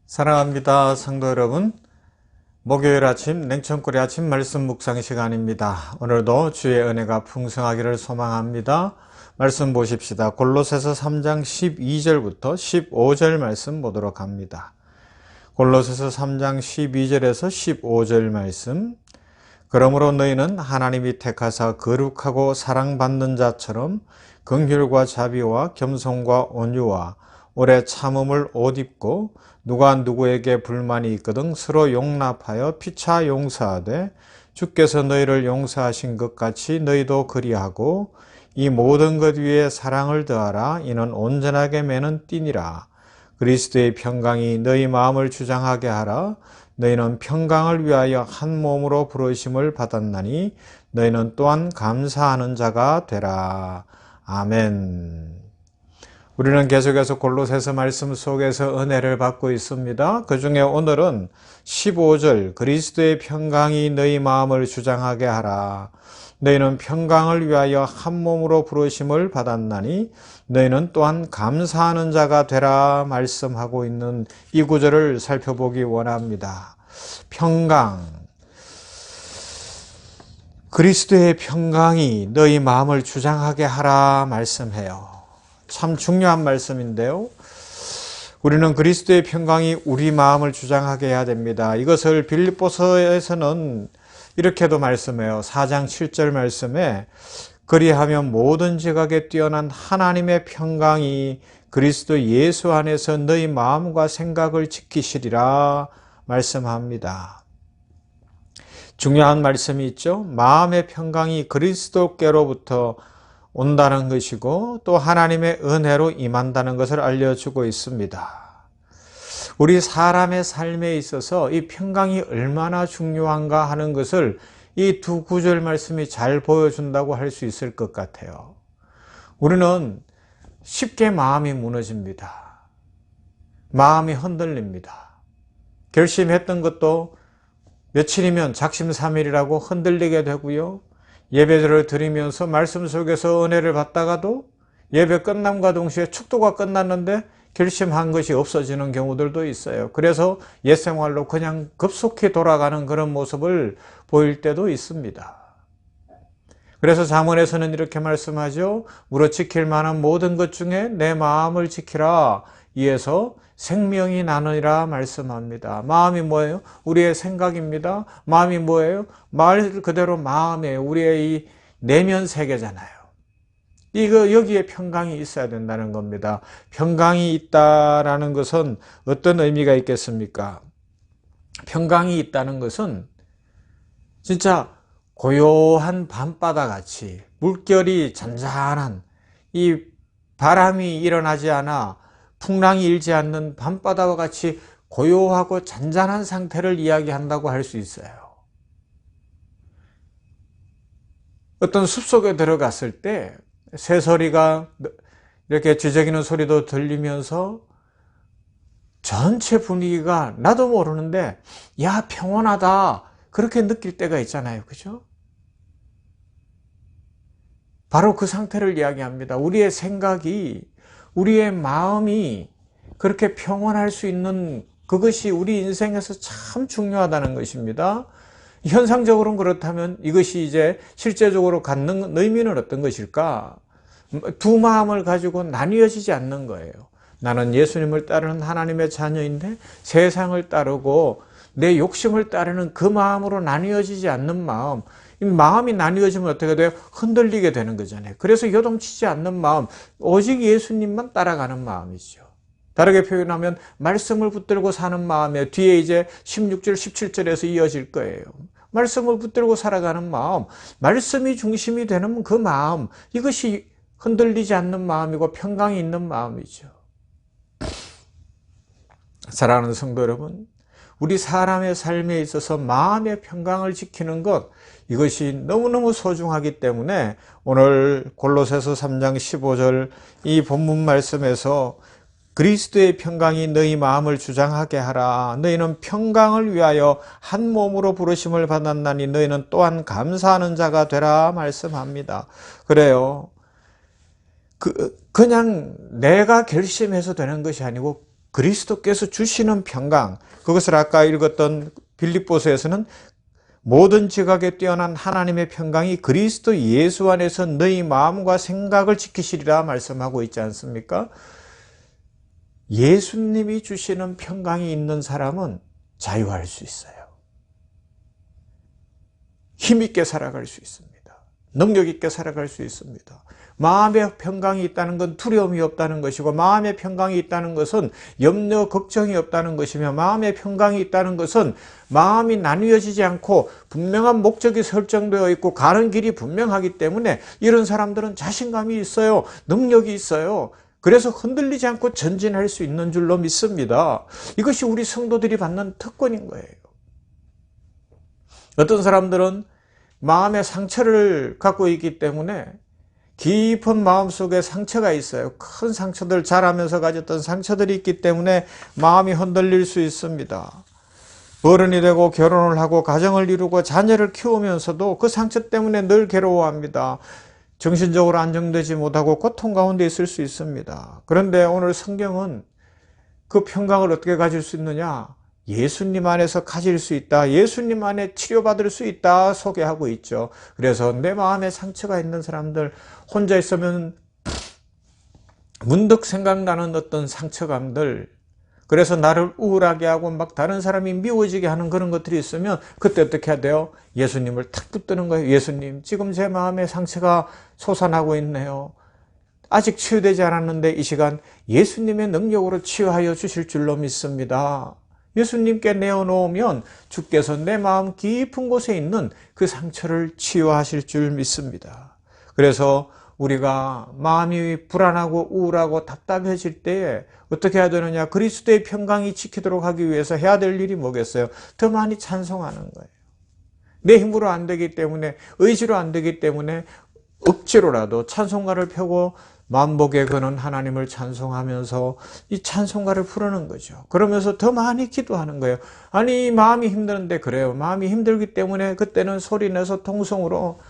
사랑합니다. 성도 여러분, 목요일 아침 냉천골의 아침 말씀 묵상 시간입니다. 오늘도 주의 은혜가 풍성하기를 소망합니다. 말씀 보십시다. 골로새서 3장 12절부터 15절 말씀 보도록 합니다. 골로새서 3장 12절에서 15절 말씀. 그러므로 너희는 하나님이 택하사 거룩하고 사랑받는 자처럼 긍휼과 자비와 겸손과 온유와 오래 참음을 옷 입고 누가 누구에게 불만이 있거든 서로 용납하여 피차 용서하되 주께서 너희를 용서하신 것 같이 너희도 그리하고 이 모든 것 위에 사랑을 더하라. 이는 온전하게 매는 띠니라. 그리스도의 평강이 너희 마음을 주장하게 하라. 너희는 평강을 위하여 한 몸으로 부르심을 받았나니 너희는 또한 감사하는 자가 되라. 아멘. 우리는 계속해서 골로새서 말씀 속에서 은혜를 받고 있습니다. 그 중에 오늘은 15절 그리스도의 평강이 너희 마음을 주장하게 하라. 너희는 평강을 위하여 한 몸으로 부르심을 받았나니 너희는 또한 감사하는 자가 되라 말씀하고 있는 이 구절을 살펴보기 원합니다. 평강, 그리스도의 평강이 너희 마음을 주장하게 하라 말씀해요. 참 중요한 말씀인데요. 우리는 그리스도의 평강이 우리 마음을 주장하게 해야 됩니다. 이것을 빌립보서에서는 이렇게도 말씀해요. 4장 7절 말씀에 그리하면 모든 지각에 뛰어난 하나님의 평강이 그리스도 예수 안에서 너희 마음과 생각을 지키시리라 말씀합니다. 중요한 말씀이 있죠. 마음의 평강이 그리스도께로부터 온다는 것이고 또 하나님의 은혜로 임한다는 것을 알려주고 있습니다. 우리 사람의 삶에 있어서 이 평강이 얼마나 중요한가 하는 것을 이 두 구절 말씀이 잘 보여준다고 할 수 있을 것 같아요. 우리는 쉽게 마음이 무너집니다. 마음이 흔들립니다. 결심했던 것도 며칠이면 작심삼일이라고 흔들리게 되고요. 예배를 드리면서 말씀 속에서 은혜를 받다가도 예배 끝남과 동시에 축도가 끝났는데 결심한 것이 없어지는 경우들도 있어요. 그래서 옛생활로 그냥 급속히 돌아가는 그런 모습을 보일 때도 있습니다. 그래서 잠언에서는 이렇게 말씀하죠. 물어 지킬 만한 모든 것 중에 내 마음을 지키라. 이에서 생명이 나느니라 말씀합니다. 마음이 뭐예요? 우리의 생각입니다. 마음이 뭐예요? 말 그대로 마음이에요. 우리의 이 내면 세계잖아요. 여기에 평강이 있어야 된다는 겁니다. 평강이 있다라는 것은 어떤 의미가 있겠습니까? 평강이 있다는 것은 진짜 고요한 밤바다 같이 물결이 잔잔한 이 바람이 일어나지 않아 풍랑이 일지 않는 밤바다와 같이 고요하고 잔잔한 상태를 이야기한다고 할 수 있어요. 어떤 숲속에 들어갔을 때 새소리가 이렇게 쥐저기는 소리도 들리면서 전체 분위기가 나도 모르는데 야 평온하다 그렇게 느낄 때가 있잖아요. 그죠? 바로 그 상태를 이야기합니다. 우리의 생각이 우리의 마음이 그렇게 평온할 수 있는 그것이 우리 인생에서 참 중요하다는 것입니다. 현상적으로는 그렇다면 이것이 이제 실제적으로 갖는 의미는 어떤 것일까? 두 마음을 가지고 나뉘어지지 않는 거예요. 나는 예수님을 따르는 하나님의 자녀인데 세상을 따르고 내 욕심을 따르는 그 마음으로 나뉘어지지 않는 마음. 이 마음이 나뉘어지면 어떻게 돼요? 흔들리게 되는 거잖아요. 그래서 요동치지 않는 마음, 오직 예수님만 따라가는 마음이죠. 다르게 표현하면 말씀을 붙들고 사는 마음에 뒤에 이제 16절, 17절에서 이어질 거예요. 말씀을 붙들고 살아가는 마음, 말씀이 중심이 되는 그 마음, 이것이 흔들리지 않는 마음이고 평강이 있는 마음이죠. 사랑하는 성도 여러분, 우리 사람의 삶에 있어서 마음의 평강을 지키는 것, 이것이 너무너무 소중하기 때문에 오늘 골로새서 3장 15절 이 본문 말씀에서 그리스도의 평강이 너희 마음을 주장하게 하라. 너희는 평강을 위하여 한 몸으로 부르심을 받았나니 너희는 또한 감사하는 자가 되라 말씀합니다. 그래요. 그냥 내가 결심해서 되는 것이 아니고 그리스도께서 주시는 평강, 그것을 아까 읽었던 빌립보서에서는 모든 지각에 뛰어난 하나님의 평강이 그리스도 예수 안에서 너희 마음과 생각을 지키시리라 말씀하고 있지 않습니까? 예수님이 주시는 평강이 있는 사람은 자유할 수 있어요. 힘있게 살아갈 수 있습니다. 능력 있게 살아갈 수 있습니다. 마음의 평강이 있다는 건 두려움이 없다는 것이고, 마음의 평강이 있다는 것은 염려, 걱정이 없다는 것이며, 마음의 평강이 있다는 것은 마음이 나뉘어지지 않고 분명한 목적이 설정되어 있고 가는 길이 분명하기 때문에 이런 사람들은 자신감이 있어요. 능력이 있어요. 그래서 흔들리지 않고 전진할 수 있는 줄로 믿습니다. 이것이 우리 성도들이 받는 특권인 거예요. 어떤 사람들은 마음의 상처를 갖고 있기 때문에 깊은 마음속에 상처가 있어요. 큰 상처들, 자라면서 가졌던 상처들이 있기 때문에 마음이 흔들릴 수 있습니다. 어른이 되고 결혼을 하고 가정을 이루고 자녀를 키우면서도 그 상처 때문에 늘 괴로워합니다. 정신적으로 안정되지 못하고 고통 가운데 있을 수 있습니다. 그런데 오늘 성경은 그 평강을 어떻게 가질 수 있느냐? 예수님 안에서 가질 수 있다. 예수님 안에 치료받을 수 있다 소개하고 있죠. 그래서 내 마음에 상처가 있는 사람들, 혼자 있으면 문득 생각나는 어떤 상처감들, 그래서 나를 우울하게 하고 막 다른 사람이 미워지게 하는 그런 것들이 있으면 그때 어떻게 해야 돼요? 예수님을 탁 붙드는 거예요. 예수님, 지금 제 마음에 상처가 솟아나고 있네요. 아직 치유되지 않았는데 이 시간 예수님의 능력으로 치유하여 주실 줄로 믿습니다. 예수님께 내어놓으면 주께서 내 마음 깊은 곳에 있는 그 상처를 치유하실 줄 믿습니다. 그래서 우리가 마음이 불안하고 우울하고 답답해질 때에 어떻게 해야 되느냐? 그리스도의 평강이 지키도록 하기 위해서 해야 될 일이 뭐겠어요? 더 많이 찬송하는 거예요. 내 힘으로 안 되기 때문에, 의지로 안 되기 때문에 억지로라도 찬송가를 펴고 만복에 거는 하나님을 찬송하면서 이 찬송가를 부르는 거죠. 그러면서 더 많이 기도하는 거예요. 아니, 마음이 힘드는데 그래요. 마음이 힘들기 때문에 그때는 소리내서 통성으로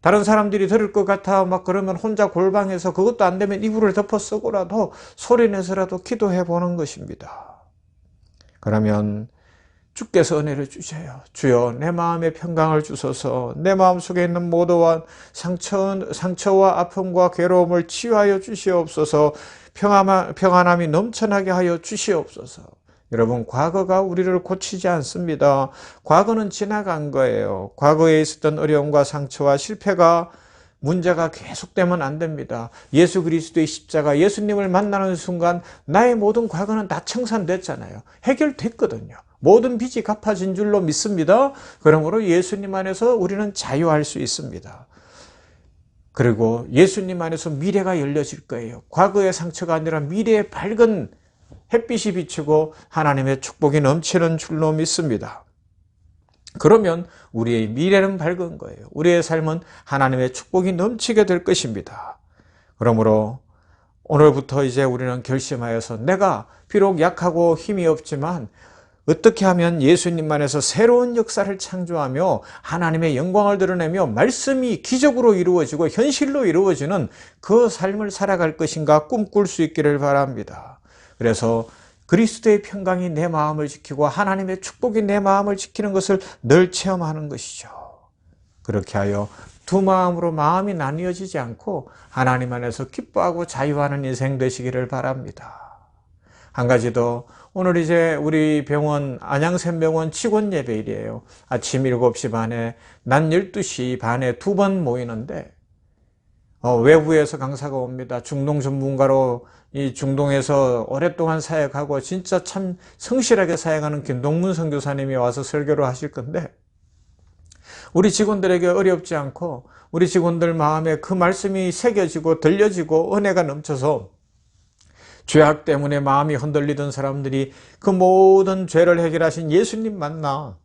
다른 사람들이 들을 것 같아 막 그러면 혼자 골방에서 그것도 안 되면 이불을 덮어 쓰고라도 소리내서라도 기도해 보는 것입니다. 그러면 주께서 은혜를 주셔요. 주여, 내 마음에 평강을 주소서. 내 마음속에 있는 모든 상처와 아픔과 괴로움을 치유하여 주시옵소서. 평안함이 넘쳐나게 하여 주시옵소서. 여러분, 과거가 우리를 고치지 않습니다. 과거는 지나간 거예요. 과거에 있었던 어려움과 상처와 실패가, 문제가 계속되면 안 됩니다. 예수 그리스도의 십자가, 예수님을 만나는 순간 나의 모든 과거는 다 청산됐잖아요. 해결됐거든요. 모든 빚이 갚아진 줄로 믿습니다. 그러므로 예수님 안에서 우리는 자유할 수 있습니다. 그리고 예수님 안에서 미래가 열려질 거예요. 과거의 상처가 아니라 미래의 밝은 햇빛이 비치고 하나님의 축복이 넘치는 줄로 믿습니다. 그러면 우리의 미래는 밝은 거예요. 우리의 삶은 하나님의 축복이 넘치게 될 것입니다. 그러므로 오늘부터 이제 우리는 결심하여서 내가 비록 약하고 힘이 없지만 어떻게 하면 예수님 안에서 새로운 역사를 창조하며 하나님의 영광을 드러내며 말씀이 기적으로 이루어지고 현실로 이루어지는 그 삶을 살아갈 것인가 꿈꿀 수 있기를 바랍니다. 그래서 그리스도의 평강이 내 마음을 지키고 하나님의 축복이 내 마음을 지키는 것을 늘 체험하는 것이죠. 그렇게 하여 두 마음으로 마음이 나뉘어지지 않고 하나님 안에서 기뻐하고 자유하는 인생 되시기를 바랍니다. 한 가지 더, 오늘 이제 우리 병원, 안양샘병원 직원 예배일이에요. 아침 7시 반에, 낮 12시 반에 2번 모이는데, 외부에서 강사가 옵니다. 중동 전문가로 이 중동에서 오랫동안 사역하고 진짜 참 성실하게 사역하는 김동문 선교사님이 와서 설교를 하실 건데, 우리 직원들에게 어렵지 않고 우리 직원들 마음에 그 말씀이 새겨지고 들려지고 은혜가 넘쳐서 죄악 때문에 마음이 흔들리던 사람들이 그 모든 죄를 해결하신 예수님 만나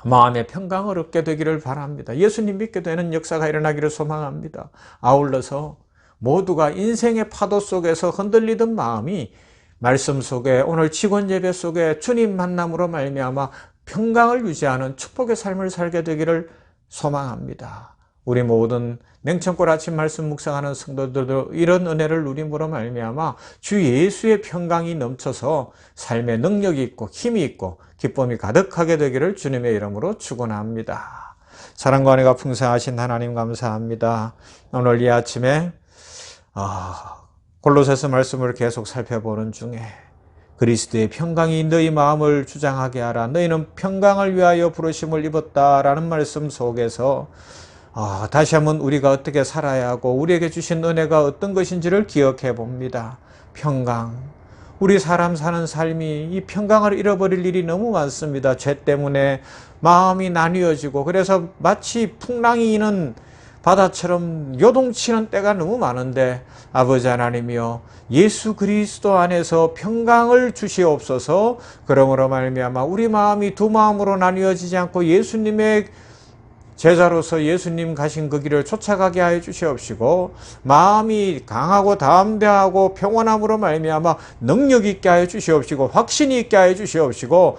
마음의 평강을 얻게 되기를 바랍니다. 예수님 믿게 되는 역사가 일어나기를 소망합니다. 아울러서 모두가 인생의 파도 속에서 흔들리던 마음이 말씀 속에, 오늘 직원 예배 속에 주님 만남으로 말미암아 평강을 유지하는 축복의 삶을 살게 되기를 소망합니다. 우리 모든 냉천골 아침 말씀 묵상하는 성도들도 이런 은혜를 누림으로 말미암아 주 예수의 평강이 넘쳐서 삶의 능력이 있고 힘이 있고 기쁨이 가득하게 되기를 주님의 이름으로 축원합니다. 사랑과 은혜가 풍성하신 하나님 감사합니다. 오늘 이 아침에 골로새서 말씀을 계속 살펴보는 중에 그리스도의 평강이 너희 마음을 주장하게 하라. 너희는 평강을 위하여 부르심을 입었다라는 말씀 속에서 다시 한번 우리가 어떻게 살아야 하고 우리에게 주신 은혜가 어떤 것인지를 기억해 봅니다. 평강. 우리 사람 사는 삶이 이 평강을 잃어버릴 일이 너무 많습니다. 죄 때문에 마음이 나뉘어지고 그래서 마치 풍랑이 이는 바다처럼 요동치는 때가 너무 많은데 아버지 하나님이여 예수 그리스도 안에서 평강을 주시옵소서. 그러므로 말미암아 우리 마음이 두 마음으로 나뉘어지지 않고 예수님의 제자로서 예수님 가신 그 길을 쫓아가게 하여 주시옵시고 마음이 강하고 담대하고 평온함으로 말미암아 능력 있게 하여 주시옵시고 확신이 있게 하여 주시옵시고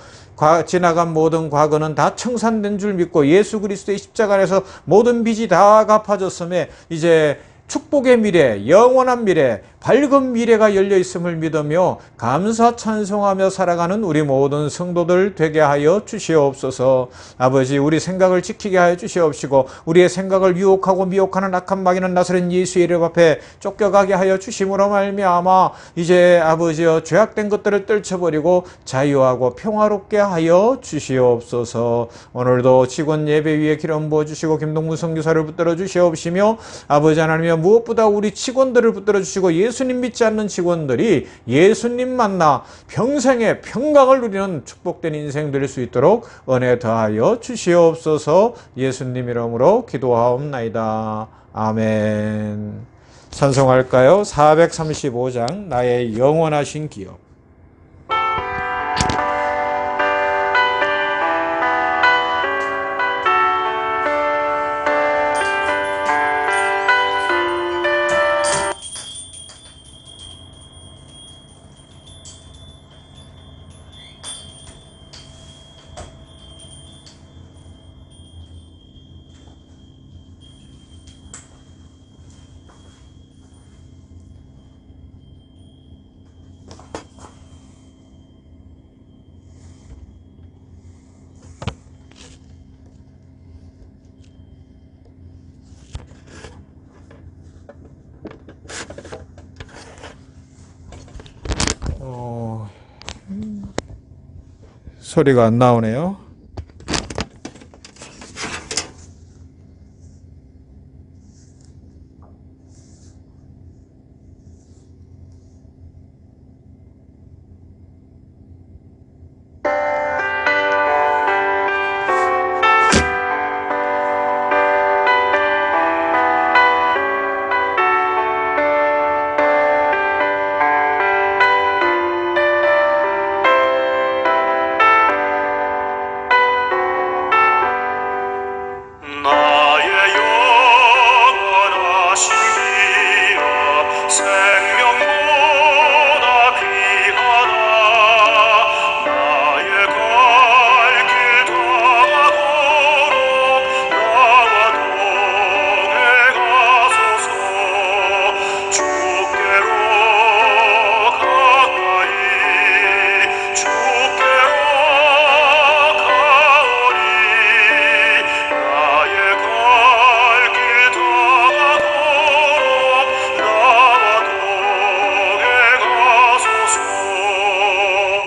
지나간 모든 과거는 다 청산된 줄 믿고 예수 그리스도의 십자가 안에서 모든 빚이 다 갚아졌음에 이제 축복의 미래, 영원한 미래, 밝은 미래가 열려 있음을 믿으며 감사 찬송하며 살아가는 우리 모든 성도들 되게 하여 주시옵소서. 아버지, 우리 생각을 지키게 하여 주시옵시고 우리의 생각을 유혹하고 미혹하는 악한 마귀는 나사렛 예수의 이름 앞에 쫓겨가게 하여 주심으로 말미암아 이제 아버지여 죄악된 것들을 떨쳐버리고 자유하고 평화롭게 하여 주시옵소서. 오늘도 직원 예배 위에 기름 부어주시고 김동문 선교사를 붙들어 주시옵시며 아버지 하나님이여 무엇보다 우리 직원들을 붙들어 주시고 예수님 믿지 않는 직원들이 예수님 만나 평생의 평강을 누리는 축복된 인생 될 수 있도록 은혜 더하여 주시옵소서. 예수님 이름으로 기도하옵나이다. 아멘. 찬송할까요? 435장 나의 영원하신 기업. 소리가 안 나오네요.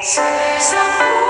세상